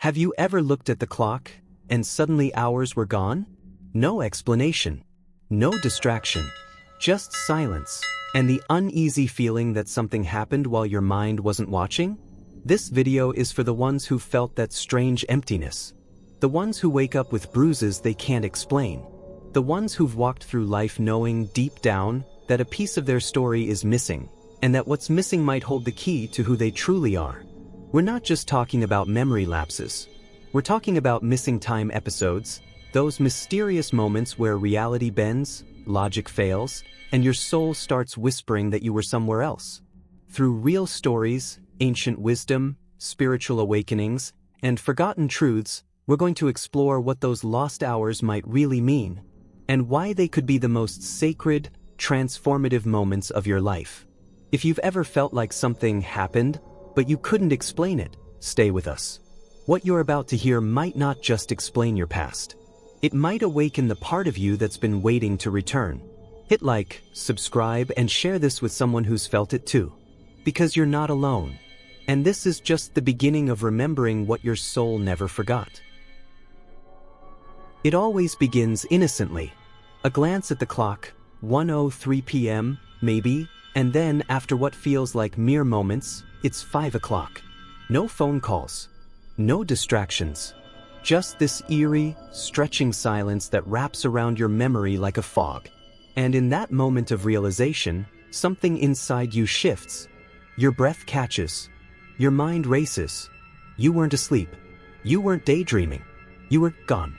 Have you ever looked at the clock, and suddenly hours were gone? No explanation. No distraction. Just silence, and the uneasy feeling that something happened while your mind wasn't watching? This video is for the ones who felt that strange emptiness. The ones who wake up with bruises they can't explain. The ones who've walked through life knowing deep down that a piece of their story is missing, and that what's missing might hold the key to who they truly are. We're not just talking about memory lapses. We're talking about missing time episodes, those mysterious moments where reality bends, logic fails, and your soul starts whispering that you were somewhere else. Through real stories, ancient wisdom, spiritual awakenings, and forgotten truths, we're going to explore what those lost hours might really mean, and why they could be the most sacred, transformative moments of your life. If you've ever felt like something happened, but you couldn't explain it, stay with us. What you're about to hear might not just explain your past. It might awaken the part of you that's been waiting to return. Hit like, subscribe, and share this with someone who's felt it too. Because you're not alone. And this is just the beginning of remembering what your soul never forgot. It always begins innocently. A glance at the clock, 1:03 p.m., maybe, and then after what feels like mere moments, it's 5 o'clock. No phone calls. No distractions. Just this eerie, stretching silence that wraps around your memory like a fog. And in that moment of realization, something inside you shifts. Your breath catches. Your mind races. You weren't asleep. You weren't daydreaming. You were gone.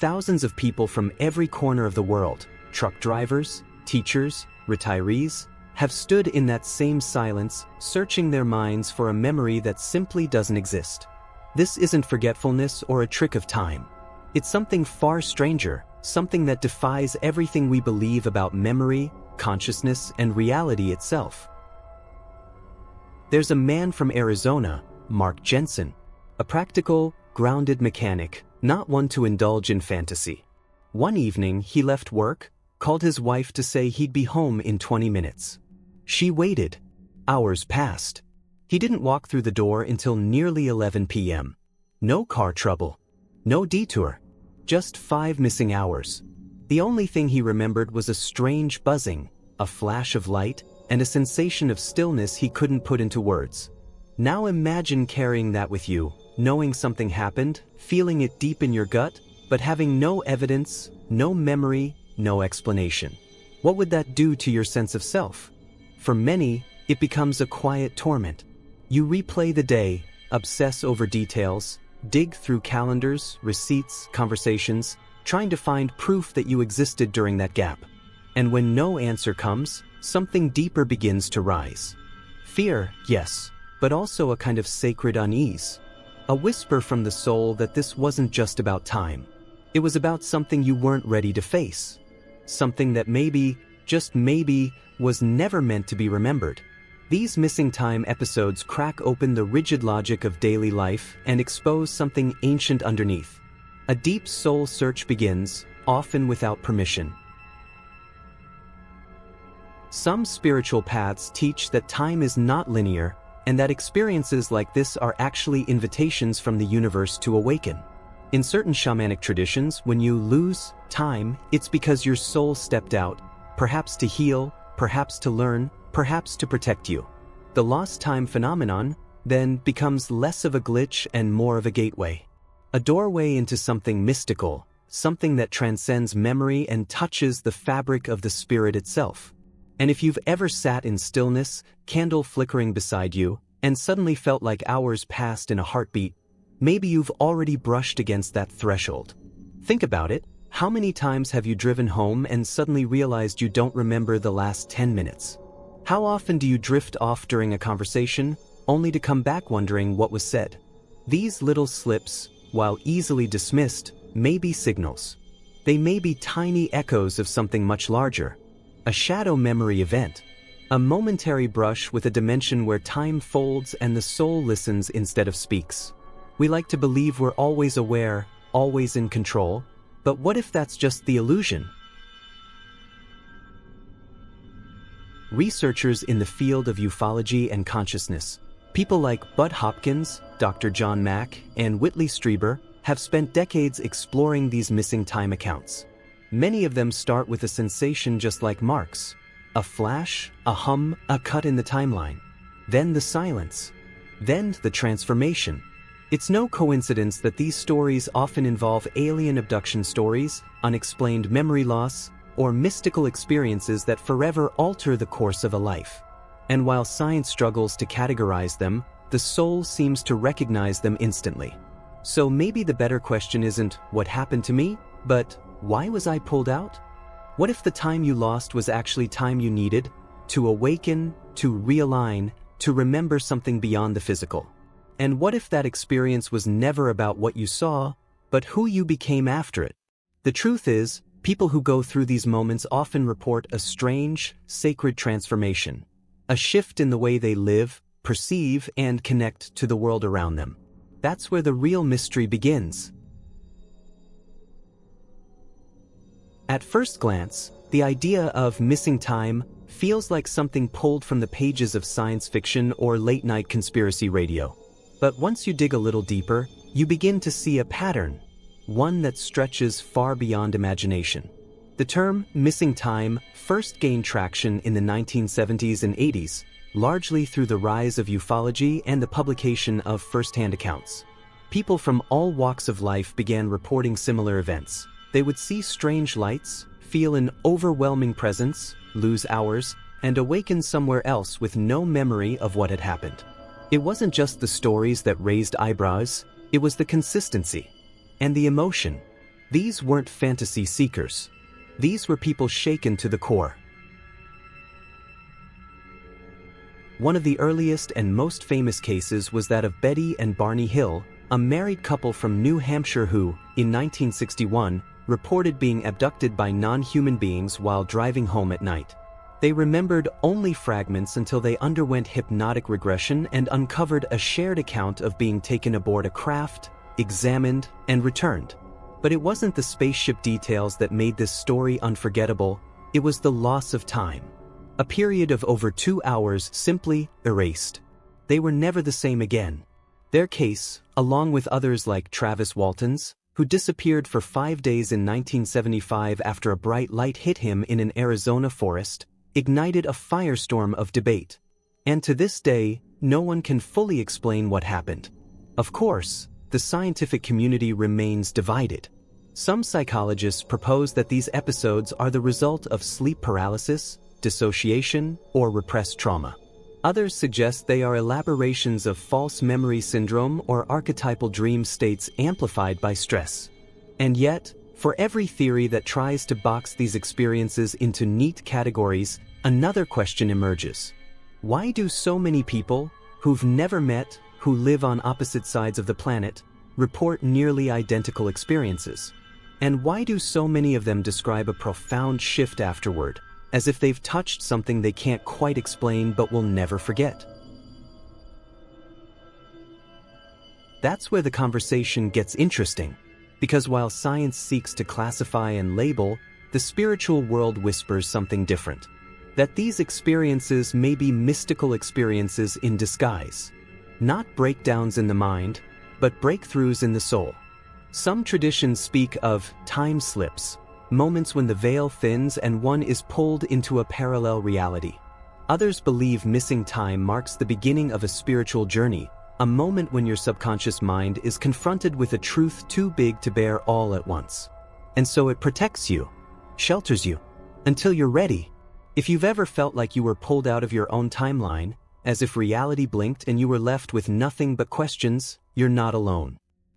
Thousands of people from every corner of the world, truck drivers, teachers, retirees, have stood in that same silence, searching their minds for a memory that simply doesn't exist. This isn't forgetfulness or a trick of time. It's something far stranger, something that defies everything we believe about memory, consciousness, and reality itself. There's a man from Arizona, Mark Jensen, a practical, grounded mechanic, not one to indulge in fantasy. One evening, he left work, called his wife to say he'd be home in 20 minutes. She waited. Hours passed. He didn't walk through the door until nearly 11 p.m. No car trouble. No detour. Just 5 missing hours. The only thing he remembered was a strange buzzing, a flash of light, and a sensation of stillness he couldn't put into words. Now imagine carrying that with you, knowing something happened, feeling it deep in your gut, but having no evidence, no memory, no explanation. What would that do to your sense of self? For many, it becomes a quiet torment. You replay the day, obsess over details, dig through calendars, receipts, conversations, trying to find proof that you existed during that gap. And when no answer comes, something deeper begins to rise. Fear, yes, but also a kind of sacred unease. A whisper from the soul that this wasn't just about time. It was about something you weren't ready to face. Something that maybe, just maybe, was never meant to be remembered. These missing time episodes crack open the rigid logic of daily life and expose something ancient underneath. A deep soul search begins, often without permission. Some spiritual paths teach that time is not linear, and that experiences like this are actually invitations from the universe to awaken. In certain shamanic traditions, when you lose time, it's because your soul stepped out, perhaps to heal, perhaps to learn, perhaps to protect you. The lost time phenomenon then becomes less of a glitch and more of a gateway. A doorway into something mystical, something that transcends memory and touches the fabric of the spirit itself. And if you've ever sat in stillness, candle flickering beside you, and suddenly felt like hours passed in a heartbeat, maybe you've already brushed against that threshold. Think about it. How many times have you driven home and suddenly realized you don't remember the last 10 minutes? How often do you drift off during a conversation, only to come back wondering what was said? These little slips, while easily dismissed, may be signals. They may be tiny echoes of something much larger. A shadow memory event. A momentary brush with a dimension where time folds and the soul listens instead of speaks. We like to believe we're always aware, always in control, but what if that's just the illusion? Researchers in the field of ufology and consciousness People like Bud Hopkins, Dr. John Mack, and Whitley Strieber have spent decades exploring these missing time accounts. Many of them start with a sensation just like Mark's: a flash, a hum, a cut in the timeline. Then the silence. Then the transformation. It's no coincidence that these stories often involve alien abduction stories, unexplained memory loss, or mystical experiences that forever alter the course of a life. And while science struggles to categorize them, the soul seems to recognize them instantly. So maybe the better question isn't what happened to me, but why was I pulled out? What if the time you lost was actually time you needed to awaken, to realign, to remember something beyond the physical? And what if that experience was never about what you saw, but who you became after it? The truth is, people who go through these moments often report a strange, sacred transformation, a shift in the way they live, perceive, and connect to the world around them. That's where the real mystery begins. At first glance, the idea of missing time feels like something pulled from the pages of science fiction or late-night conspiracy radio. But once you dig a little deeper, you begin to see a pattern, one that stretches far beyond imagination. The term missing time first gained traction in the 1970s and 80s, largely through the rise of ufology and the publication of first-hand accounts. People from all walks of life began reporting similar events. They would see strange lights, feel an overwhelming presence, lose hours, and awaken somewhere else with no memory of what had happened. It wasn't just the stories that raised eyebrows, it was the consistency and the emotion. These weren't fantasy seekers. These were people shaken to the core. One of the earliest and most famous cases was that of Betty and Barney Hill, a married couple from New Hampshire who, in 1961, reported being abducted by non-human beings while driving home at night. They remembered only fragments until they underwent hypnotic regression and uncovered a shared account of being taken aboard a craft, examined, and returned. But it wasn't the spaceship details that made this story unforgettable, it was the loss of time. A period of over 2 hours simply erased. They were never the same again. Their case, along with others like Travis Walton's, who disappeared for 5 days in 1975 after a bright light hit him in an Arizona forest, ignited a firestorm of debate. And to this day, no one can fully explain what happened. Of course, the scientific community remains divided. Some psychologists propose that these episodes are the result of sleep paralysis, dissociation, or repressed trauma. Others suggest they are elaborations of false memory syndrome or archetypal dream states amplified by stress. And yet, for every theory that tries to box these experiences into neat categories, another question emerges. Why do so many people, who've never met, who live on opposite sides of the planet, report nearly identical experiences? And why do so many of them describe a profound shift afterward, as if they've touched something they can't quite explain but will never forget? That's where the conversation gets interesting, because while science seeks to classify and label, the spiritual world whispers something different. That these experiences may be mystical experiences in disguise. Not breakdowns in the mind, but breakthroughs in the soul. Some traditions speak of time slips, moments when the veil thins and one is pulled into a parallel reality. Others believe missing time marks the beginning of a spiritual journey, a moment when your subconscious mind is confronted with a truth too big to bear all at once. And so it protects you, shelters you, until you're ready. If you've ever felt like you were pulled out of your own timeline, as if reality blinked and you were left with nothing but questions, you're not alone.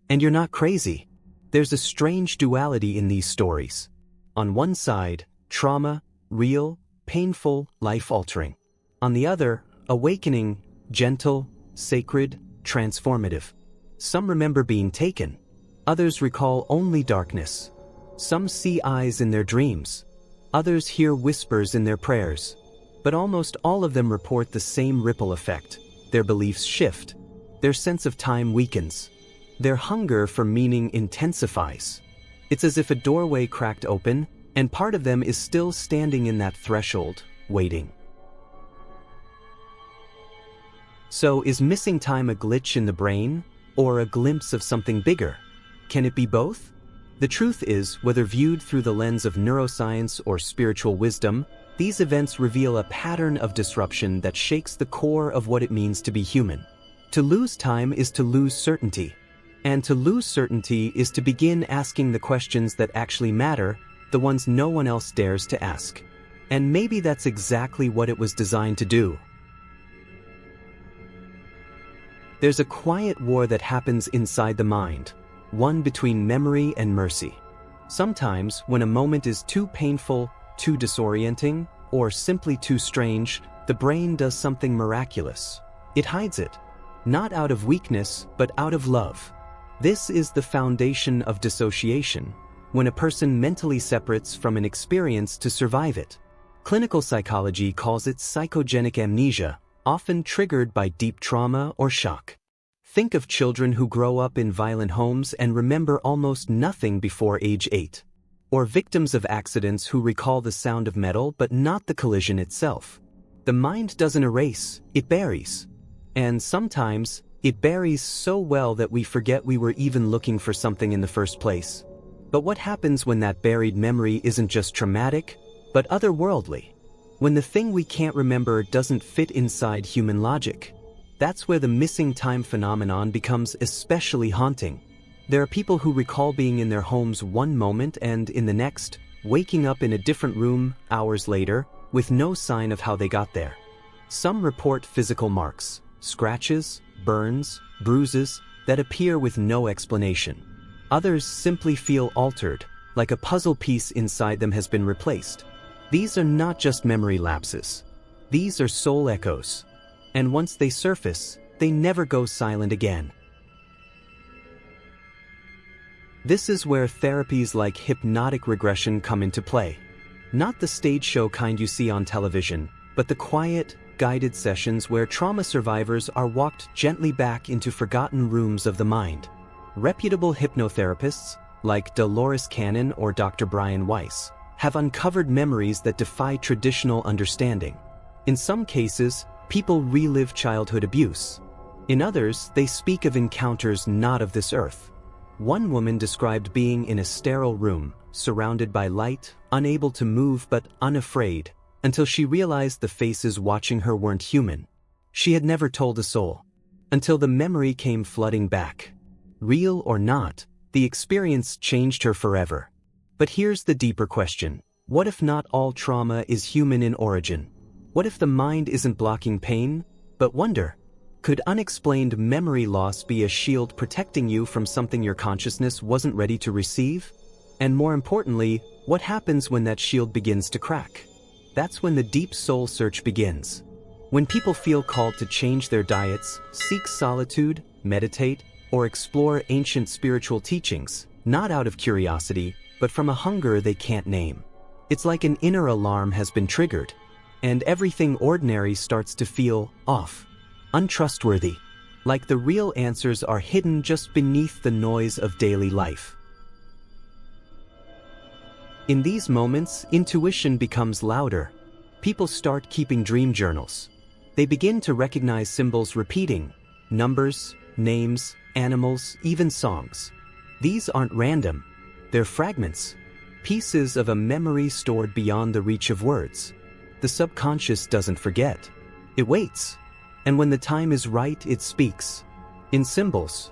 And you're not crazy. There's a strange duality in these stories. On one side, trauma, real, painful, life-altering. On the other, awakening, gentle, sacred, transformative. Some remember being taken. Others recall only darkness. Some see eyes in their dreams. Others hear whispers in their prayers. But almost all of them report the same ripple effect. Their beliefs shift. Their sense of time weakens. Their hunger for meaning intensifies. It's as if a doorway cracked open, and part of them is still standing in that threshold, waiting. So is missing time a glitch in the brain, or a glimpse of something bigger? Can it be both? The truth is, whether viewed through the lens of neuroscience or spiritual wisdom, these events reveal a pattern of disruption that shakes the core of what it means to be human. To lose time is to lose certainty. And to lose certainty is to begin asking the questions that actually matter, the ones no one else dares to ask. And maybe that's exactly what it was designed to do. There's a quiet war that happens inside the mind, one between memory and mercy. Sometimes, when a moment is too painful, too disorienting, or simply too strange, the brain does something miraculous. It hides it. Not out of weakness, but out of love. This is the foundation of dissociation, when a person mentally separates from an experience to survive it. Clinical psychology calls it psychogenic amnesia, often triggered by deep trauma or shock. Think of children who grow up in violent homes and remember almost nothing before age 8. Or victims of accidents who recall the sound of metal but not the collision itself. The mind doesn't erase, it buries. And sometimes, it buries so well that we forget we were even looking for something in the first place. But what happens when that buried memory isn't just traumatic, but otherworldly? When the thing we can't remember doesn't fit inside human logic. That's where the missing time phenomenon becomes especially haunting. There are people who recall being in their homes one moment and, in the next, waking up in a different room hours later, with no sign of how they got there. Some report physical marks, scratches, burns, bruises, that appear with no explanation. Others simply feel altered, like a puzzle piece inside them has been replaced. These are not just memory lapses. These are soul echoes. And once they surface, they never go silent again. This is where therapies like hypnotic regression come into play. Not the stage show kind you see on television, but the quiet, guided sessions where trauma survivors are walked gently back into forgotten rooms of the mind. Reputable hypnotherapists, like Dolores Cannon or Dr. Brian Weiss, have uncovered memories that defy traditional understanding. In some cases, people relive childhood abuse. In others, they speak of encounters not of this earth. One woman described being in a sterile room, surrounded by light, unable to move but unafraid, until she realized the faces watching her weren't human. She had never told a soul. Until the memory came flooding back. Real or not, the experience changed her forever. But here's the deeper question. What if not all trauma is human in origin? What if the mind isn't blocking pain, but wonder? Could unexplained memory loss be a shield protecting you from something your consciousness wasn't ready to receive? And more importantly, what happens when that shield begins to crack? That's when the deep soul search begins. When people feel called to change their diets, seek solitude, meditate, or explore ancient spiritual teachings, not out of curiosity, but from a hunger they can't name. It's like an inner alarm has been triggered, and everything ordinary starts to feel off, untrustworthy, like the real answers are hidden just beneath the noise of daily life. In these moments, intuition becomes louder. People start keeping dream journals. They begin to recognize symbols repeating, numbers, names, animals, even songs. These aren't random. They're fragments, pieces of a memory stored beyond the reach of words. The subconscious doesn't forget. It waits. And when the time is right, it speaks. In symbols,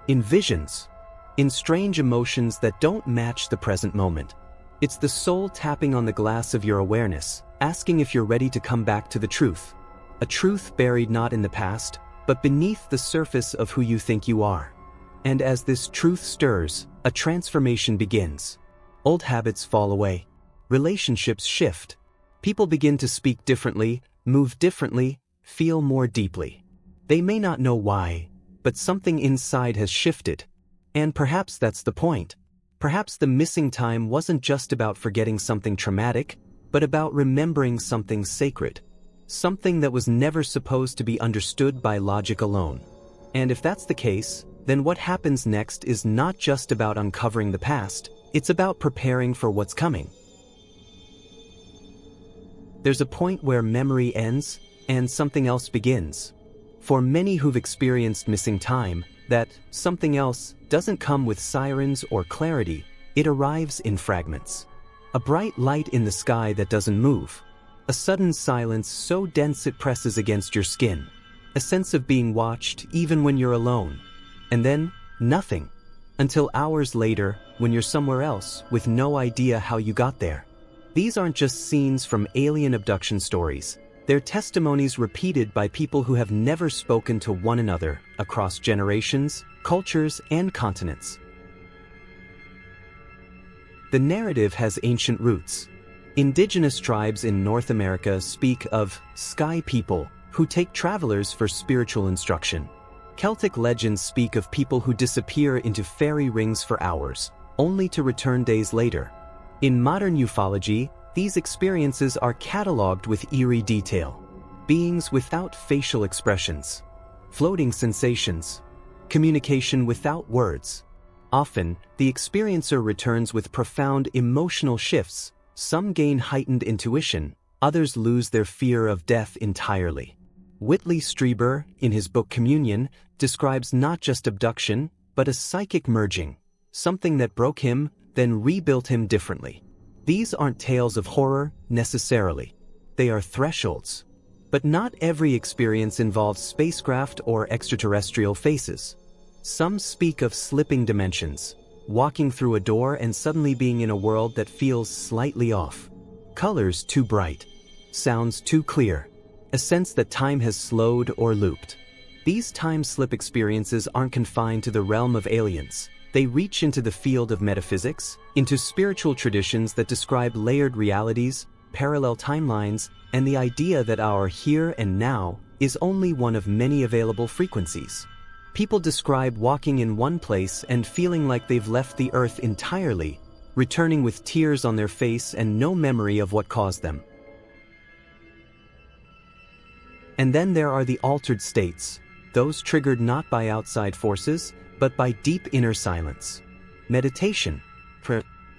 in visions, in strange emotions that don't match the present moment. It's the soul tapping on the glass of your awareness, asking if you're ready to come back to the truth. A truth buried not in the past, but beneath the surface of who you think you are. And as this truth stirs, a transformation begins. Old habits fall away. Relationships shift. People begin to speak differently, move differently, feel more deeply. They may not know why, but something inside has shifted. And perhaps that's the point. Perhaps the missing time wasn't just about forgetting something traumatic, but about remembering something sacred. Something that was never supposed to be understood by logic alone. And if that's the case, then what happens next is not just about uncovering the past, it's about preparing for what's coming. There's a point where memory ends, and something else begins. For many who've experienced missing time, that something else doesn't come with sirens or clarity, it arrives in fragments. A bright light in the sky that doesn't move. A sudden silence so dense it presses against your skin. A sense of being watched even when you're alone. And then, nothing. Until hours later, when you're somewhere else with no idea how you got there. These aren't just scenes from alien abduction stories. They're testimonies repeated by people who have never spoken to one another across generations, cultures, and continents. The narrative has ancient roots. Indigenous tribes in North America speak of sky people who take travelers for spiritual instruction. Celtic legends speak of people who disappear into fairy rings for hours, only to return days later. In modern ufology, these experiences are catalogued with eerie detail. Beings without facial expressions, floating sensations, communication without words. Often, the experiencer returns with profound emotional shifts. Some gain heightened intuition, others lose their fear of death entirely. Whitley Strieber, in his book Communion, describes not just abduction, but a psychic merging, something that broke him, then rebuilt him differently. These aren't tales of horror, necessarily. They are thresholds. But not every experience involves spacecraft or extraterrestrial faces. Some speak of slipping dimensions, walking through a door and suddenly being in a world that feels slightly off. Colors too bright. Sounds too clear. A sense that time has slowed or looped. These time-slip experiences aren't confined to the realm of aliens. They reach into the field of metaphysics, into spiritual traditions that describe layered realities, parallel timelines, and the idea that our here and now is only one of many available frequencies. People describe walking in one place and feeling like they've left the earth entirely, returning with tears on their face and no memory of what caused them. And then there are the altered states, those triggered not by outside forces, but by deep inner silence. Meditation,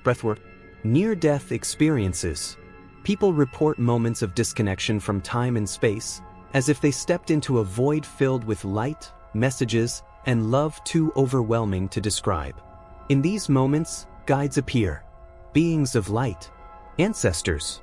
breathwork, near-death experiences. People report moments of disconnection from time and space, as if they stepped into a void filled with light, messages, and love too overwhelming to describe. In these moments, guides appear, beings of light, ancestors,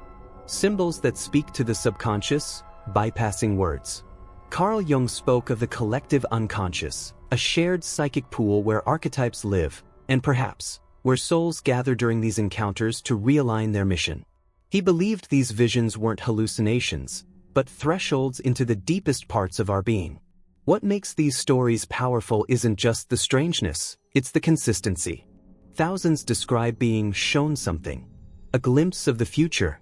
symbols that speak to the subconscious, bypassing words. Carl Jung spoke of the collective unconscious, a shared psychic pool where archetypes live, and perhaps, where souls gather during these encounters to realign their mission. He believed these visions weren't hallucinations, but thresholds into the deepest parts of our being. What makes these stories powerful isn't just the strangeness, it's the consistency. Thousands describe being shown something, a glimpse of the future,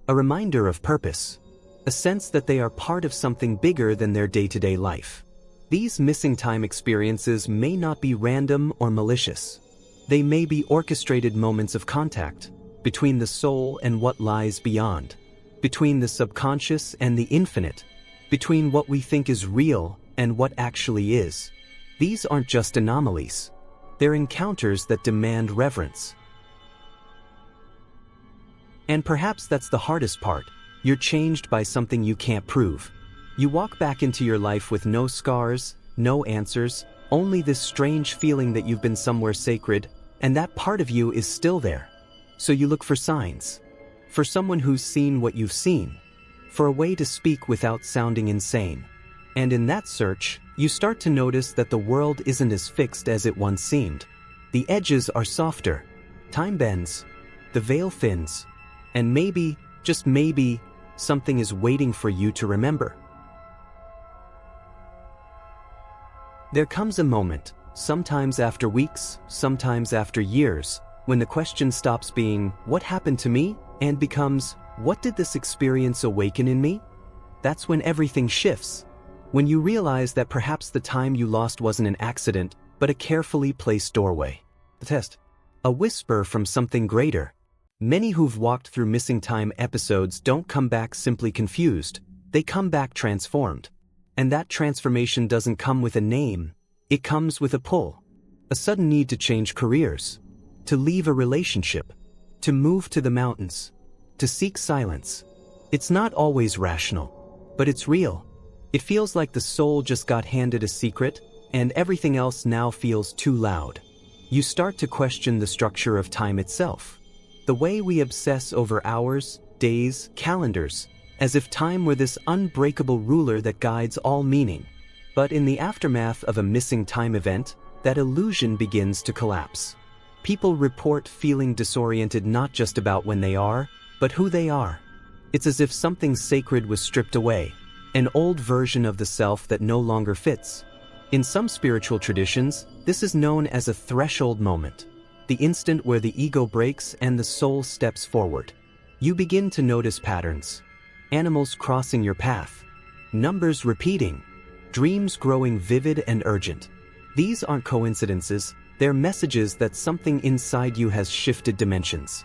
a reminder of purpose, a sense that they are part of something bigger than their day-to-day life. These missing time experiences may not be random or malicious. They may be orchestrated moments of contact between the soul and what lies beyond, between the subconscious and the infinite, between what we think is real and what actually is. These aren't just anomalies. They're encounters that demand reverence. And perhaps that's the hardest part. You're changed by something you can't prove. You walk back into your life with no scars, no answers, only this strange feeling that you've been somewhere sacred, and that part of you is still there. So you look for signs. For someone who's seen what you've seen. For a way to speak without sounding insane. And in that search, you start to notice that the world isn't as fixed as it once seemed. The edges are softer. Time bends. The veil thins. And maybe, just maybe, something is waiting for you to remember. There comes a moment, sometimes after weeks, sometimes after years, when the question stops being, "What happened to me?" and becomes, "What did this experience awaken in me?" That's when everything shifts. When you realize that perhaps the time you lost wasn't an accident, but a carefully placed doorway. The test. A whisper from something greater. Many who've walked through missing time episodes don't come back simply confused, they come back transformed. And that transformation doesn't come with a name, it comes with a pull. A sudden need to change careers, to leave a relationship, to move to the mountains, to seek silence. It's not always rational, but it's real. It feels like the soul just got handed a secret, and everything else now feels too loud. You start to question the structure of time itself. The way we obsess over hours, days, calendars, as if time were this unbreakable ruler that guides all meaning. But in the aftermath of a missing time event, that illusion begins to collapse. People report feeling disoriented not just about when they are, but who they are. It's as if something sacred was stripped away, an old version of the self that no longer fits. In some spiritual traditions, this is known as a threshold moment, the instant where the ego breaks and the soul steps forward. You begin to notice patterns. Animals crossing your path, numbers repeating, dreams growing vivid and urgent. These aren't coincidences, they're messages that something inside you has shifted dimensions.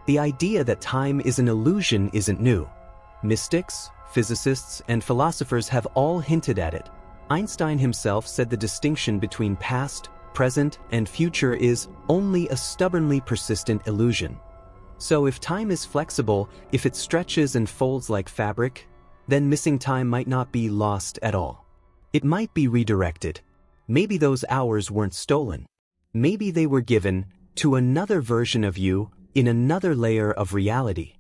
The idea that time is an illusion isn't new. Mystics, physicists, and philosophers have all hinted at it. Einstein himself said the distinction between past, present, and future is only a stubbornly persistent illusion. So if time is flexible, if it stretches and folds like fabric, then missing time might not be lost at all. It might be redirected. Maybe those hours weren't stolen. Maybe they were given to another version of you in another layer of reality.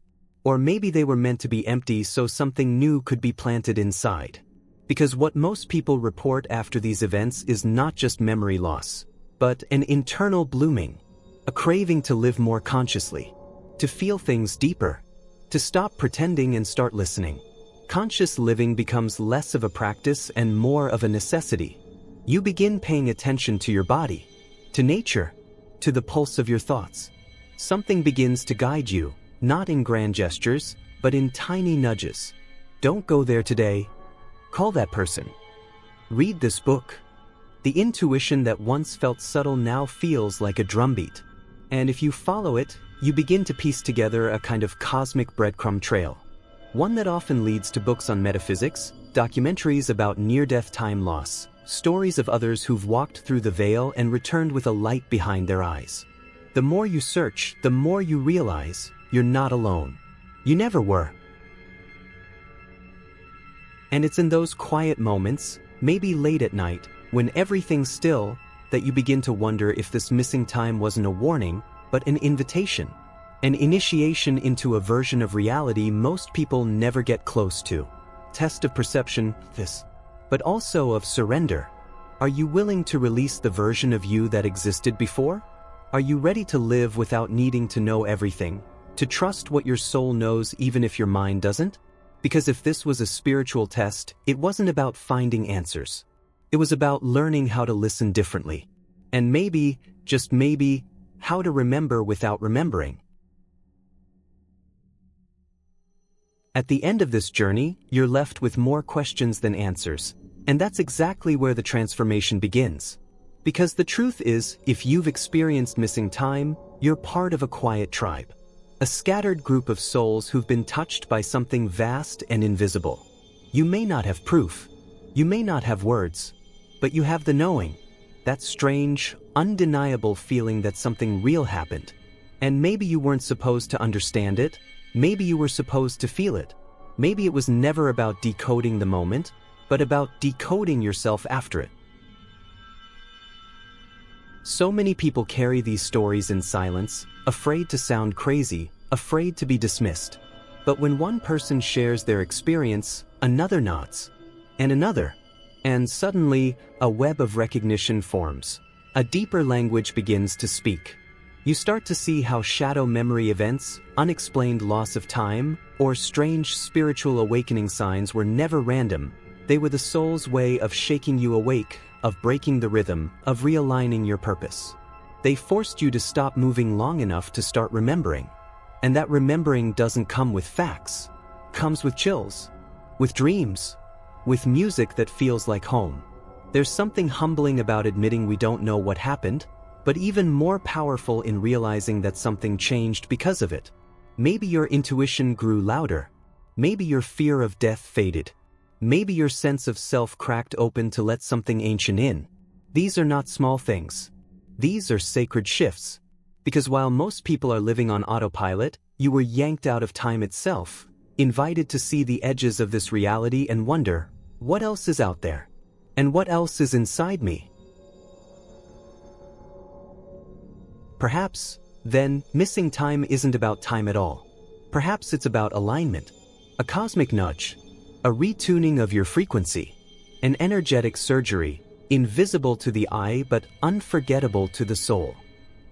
Or maybe they were meant to be empty so something new could be planted inside. Because what most people report after these events is not just memory loss, but an internal blooming, a craving to live more consciously, to feel things deeper, to stop pretending and start listening. Conscious living becomes less of a practice and more of a necessity. You begin paying attention to your body, to nature, to the pulse of your thoughts. Something begins to guide you, not in grand gestures, but in tiny nudges. Don't go there today. Call that person. Read this book. The intuition that once felt subtle now feels like a drumbeat. And if you follow it, you begin to piece together a kind of cosmic breadcrumb trail. One that often leads to books on metaphysics, documentaries about near-death time loss, stories of others who've walked through the veil and returned with a light behind their eyes. The more you search, the more you realize you're not alone. You never were. And it's in those quiet moments, maybe late at night, when everything's still, that you begin to wonder if this missing time wasn't a warning, but an invitation. An initiation into a version of reality most people never get close to. Test of perception, but also of surrender. Are you willing to release the version of you that existed before? Are you ready to live without needing to know everything? To trust what your soul knows even if your mind doesn't? Because if this was a spiritual test, it wasn't about finding answers. It was about learning how to listen differently. And maybe, just maybe, how to remember without remembering. At the end of this journey, you're left with more questions than answers. And that's exactly where the transformation begins. Because the truth is, if you've experienced missing time, you're part of a quiet tribe. A scattered group of souls who've been touched by something vast and invisible. You may not have proof. You may not have words. But you have the knowing. That strange, undeniable feeling that something real happened. And maybe you weren't supposed to understand it. Maybe you were supposed to feel it. Maybe it was never about decoding the moment, but about decoding yourself after it. So many people carry these stories in silence, afraid to sound crazy, afraid to be dismissed. But when one person shares their experience, another nods, and another. And suddenly, a web of recognition forms. A deeper language begins to speak. You start to see how shadow memory events, unexplained loss of time, or strange spiritual awakening signs were never random. They were the soul's way of shaking you awake, of breaking the rhythm, of realigning your purpose. They forced you to stop moving long enough to start remembering. And that remembering doesn't come with facts. It comes with chills, with dreams, with music that feels like home. There's something humbling about admitting we don't know what happened, but even more powerful in realizing that something changed because of it. Maybe your intuition grew louder. Maybe your fear of death faded. Maybe your sense of self cracked open to let something ancient in. These are not small things. These are sacred shifts. Because while most people are living on autopilot, you were yanked out of time itself, invited to see the edges of this reality and wonder, what else is out there? And what else is inside me? Perhaps, then, missing time isn't about time at all. Perhaps it's about alignment, a cosmic nudge, a retuning of your frequency, an energetic surgery, invisible to the eye but unforgettable to the soul.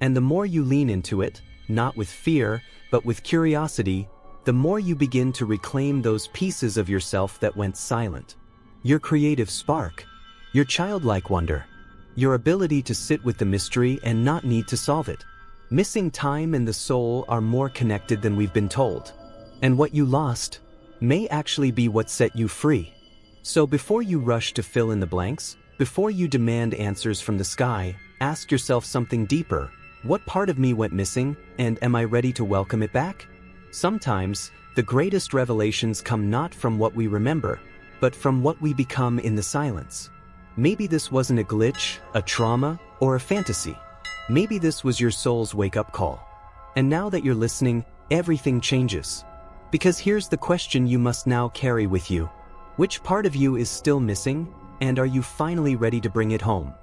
And the more you lean into it, not with fear, but with curiosity, the more you begin to reclaim those pieces of yourself that went silent. Your creative spark, your childlike wonder, your ability to sit with the mystery and not need to solve it. Missing time and the soul are more connected than we've been told. And what you lost may actually be what set you free. So before you rush to fill in the blanks, before you demand answers from the sky, ask yourself something deeper. What part of me went missing, and am I ready to welcome it back? Sometimes, the greatest revelations come not from what we remember, but from what we become in the silence. Maybe this wasn't a glitch, a trauma, or a fantasy. Maybe this was your soul's wake-up call. And now that you're listening, everything changes. Because here's the question you must now carry with you. Which part of you is still missing, and are you finally ready to bring it home?